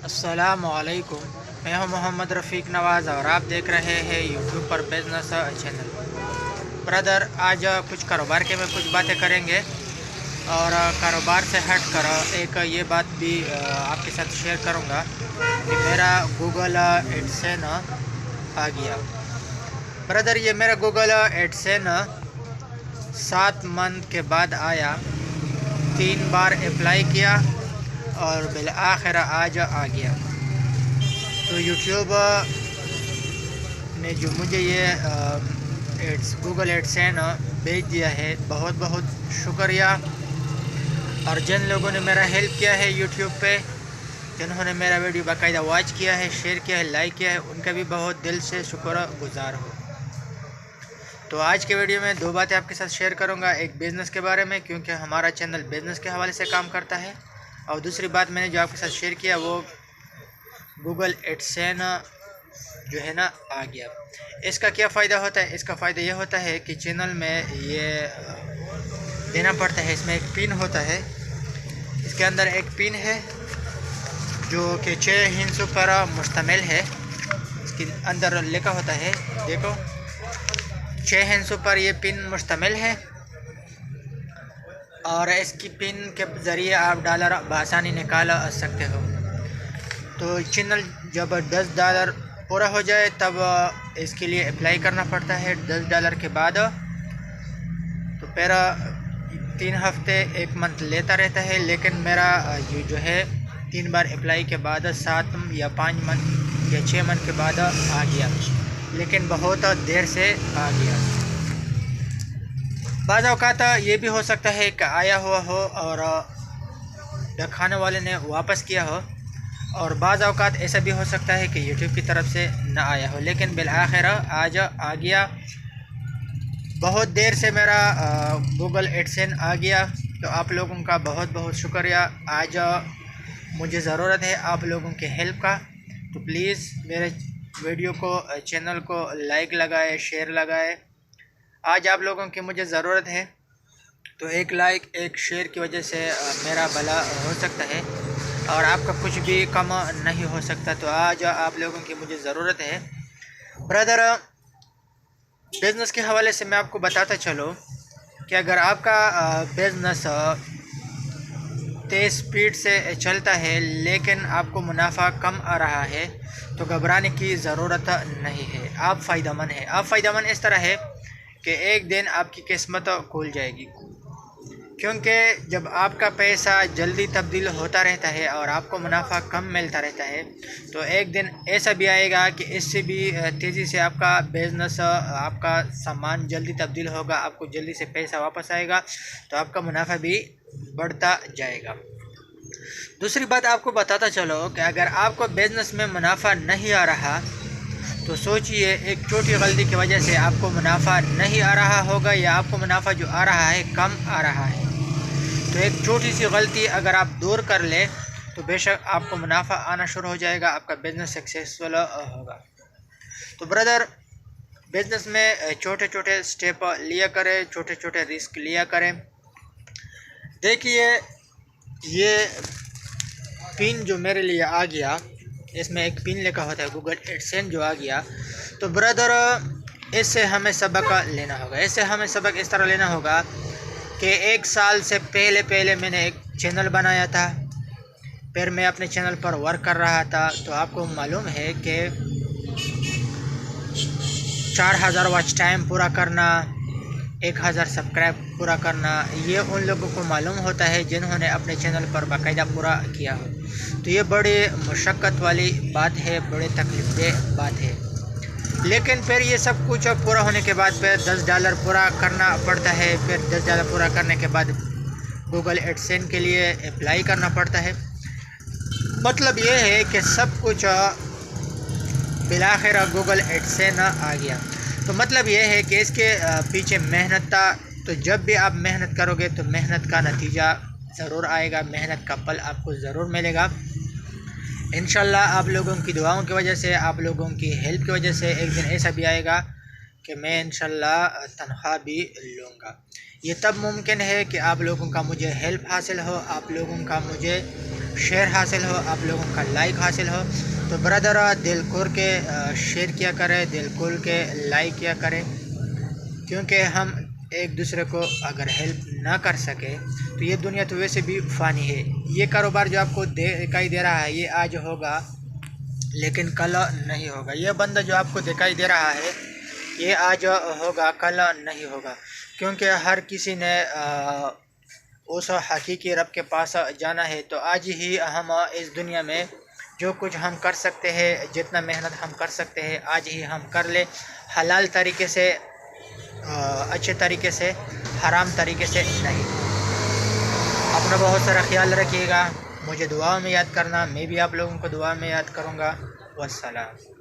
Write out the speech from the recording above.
अस्सलामुअलैकुम। मैं हूं मोहम्मद रफ़ीक नवाज़ और आप देख रहे हैं यूट्यूब पर बिज़नेस चैनल। ब्रदर, आज कुछ कारोबार के में कुछ बातें करेंगे और कारोबार से हट कर एक ये बात भी आपके साथ शेयर करूंगा कि मेरा गूगल एडसेन आ गया। ब्रदर, ये मेरा गूगल एडसेन 7 मंथ के बाद आया। 3 बार अप्लाई किया और बिल आखिर आज आ गया। तो यूट्यूब ने जो मुझे ये गूगल एडसेन भेज दिया है, बहुत बहुत शुक्रिया। और जिन लोगों ने मेरा हेल्प किया है यूट्यूब पे, जिन्होंने मेरा वीडियो बाकायदा वॉच किया है, शेयर किया है, लाइक किया है, उनका भी बहुत दिल से शुक्रगुजार हो। तो आज के वीडियो में 2 बातें आपके साथ शेयर करूंगा। एक बिज़नेस के बारे में, क्योंकि हमारा चैनल बिज़नेस के हवाले से काम करता है, और दूसरी बात मैंने जो आपके साथ शेयर किया वो गूगल एडसेन जो है ना आ गया। इसका क्या फ़ायदा होता है? इसका फ़ायदा ये होता है कि चैनल में ये देना पड़ता है। इसमें एक पिन होता है, इसके अंदर एक पिन है जो कि 6 हिस्सों पर मुश्तमिल है। इसके अंदर लिखा होता है, देखो 6 हिस्सों पर ये पिन मुश्तमिल है, और इसकी पिन के ज़रिए आप डॉलर बआसानी निकाल सकते हो। तो चैनल जब $10 पूरा हो जाए तब इसके लिए अप्लाई करना पड़ता है। $10 के बाद तो फिर 3 हफ्ते 1 मंथ लेता रहता है। लेकिन मेरा ये जो है 3 बार अप्लाई के बाद 7 या 5 मंथ या 6 मंथ के बाद आ गया, लेकिन बहुत देर से आ गया। बाज़ औक़ात ये भी हो सकता है कि आया हुआ हो और दिखाने वाले ने वापस किया हो, और बाज़ औक़ात ऐसा भी हो सकता है कि यूट्यूब की तरफ से ना आया हो, लेकिन बिल आखिर आज आ गया। बहुत देर से मेरा गूगल एडसेन आ गया। तो आप लोगों का बहुत बहुत शुक्रिया। आज मुझे ज़रूरत है आप लोगों के हेल्प का। तो प्लीज़ मेरे वीडियो को, चैनल को लाइक लगाए, शेयर लगाए। आज आप लोगों की मुझे ज़रूरत है। तो एक लाइक, एक शेयर की वजह से मेरा भला हो सकता है और आपका कुछ भी कम नहीं हो सकता। तो आज आप लोगों की मुझे ज़रूरत है। ब्रदर, बिज़नेस के हवाले से मैं आपको बताता चलो कि अगर आपका बिज़नेस तेज़ स्पीड से चलता है लेकिन आपको मुनाफा कम आ रहा है, तो घबराने की ज़रूरत नहीं है। आप फ़ायदेमंद हैं। आप फ़ायदेमंद इस तरह है कि एक दिन आपकी किस्मत खुल जाएगी, क्योंकि जब आपका पैसा जल्दी तब्दील होता रहता है और आपको मुनाफा कम मिलता रहता है, तो एक दिन ऐसा भी आएगा कि इससे भी तेज़ी से आपका बिज़नेस, आपका सामान जल्दी तब्दील होगा, आपको जल्दी से पैसा वापस आएगा, तो आपका मुनाफा भी बढ़ता जाएगा। दूसरी बात आपको बताता चलो कि अगर आपको बिज़नेस में मुनाफा नहीं आ रहा, तो सोचिए एक छोटी गलती की वजह से आपको मुनाफा नहीं आ रहा होगा, या आपको मुनाफा जो आ रहा है कम आ रहा है। तो एक छोटी सी गलती अगर आप दूर कर ले तो बेशक आपको मुनाफा आना शुरू हो जाएगा, आपका बिज़नेस सक्सेसफुल होगा। तो ब्रदर, बिज़नेस में छोटे छोटे स्टेप लिया करें, छोटे छोटे रिस्क लिया करें। देखिए, ये पिन जो मेरे लिए आ गया, इसमें एक पिन लिखा होता है गूगल एडसेन जो आ गया। तो ब्रदर, इससे हमें सबक लेना होगा। इससे हमें सबक इस तरह लेना होगा कि 1 साल से पहले मैंने एक चैनल बनाया था, फिर मैं अपने चैनल पर वर्क कर रहा था। तो आपको मालूम है कि 4000 वॉच टाइम पूरा करना, 1000 सब्सक्राइब पूरा करना, ये उन लोगों को मालूम होता है जिन्होंने अपने चैनल पर बाकायदा पूरा किया हो। तो ये बड़ी मुशक्क़त वाली बात है, बड़े तकलीफ़देह बात है। लेकिन फिर ये सब कुछ पूरा होने के बाद फिर $10 पूरा करना पड़ता है। फिर $10 पूरा करने के बाद गूगल एडसेन के लिए अप्लाई करना पड़ता है। मतलब ये है कि सब कुछ बिलाखिर गूगल एडसेन आ गया। तो मतलब ये है कि इसके पीछे मेहनत था। तो जब भी आप मेहनत करोगे तो मेहनत का नतीजा ज़रूर आएगा, मेहनत का फल आपको ज़रूर मिलेगा इंशाल्लाह। आप लोगों की दुआओं की वजह से, आप लोगों की हेल्प की वजह से एक दिन ऐसा भी आएगा कि मैं इंशाल्लाह तनख्वाह भी लूँगा। ये तब मुमकिन है कि आप लोगों का मुझे हेल्प हासिल हो, आप लोगों का मुझे शेयर हासिल हो, आप लोगों का लाइक हासिल हो। तो ब्रदर दिल खोल के शेयर किया करें, दिल खोल के लाइक किया करें, क्योंकि हम एक दूसरे को अगर हेल्प ना कर सके तो ये दुनिया तो वैसे भी फ़ानी है। ये कारोबार जो आपको दिखाई दे रहा है ये आज होगा लेकिन कल नहीं होगा। ये बंदा जो आपको दिखाई दे रहा है ये आज होगा कल नहीं होगा, क्योंकि हर किसी ने उस हकीकी रब के पास जाना है। तो आज ही हम इस दुनिया में जो कुछ हम कर सकते हैं, जितना मेहनत हम कर सकते हैं आज ही हम कर ले, हलाल तरीके से, अच्छे तरीके से, हराम तरीके से नहीं। अपना बहुत सारा ख्याल रखिएगा, मुझे दुआ में याद करना, मैं भी आप लोगों को दुआ में याद करूँगा। वस्सलाम।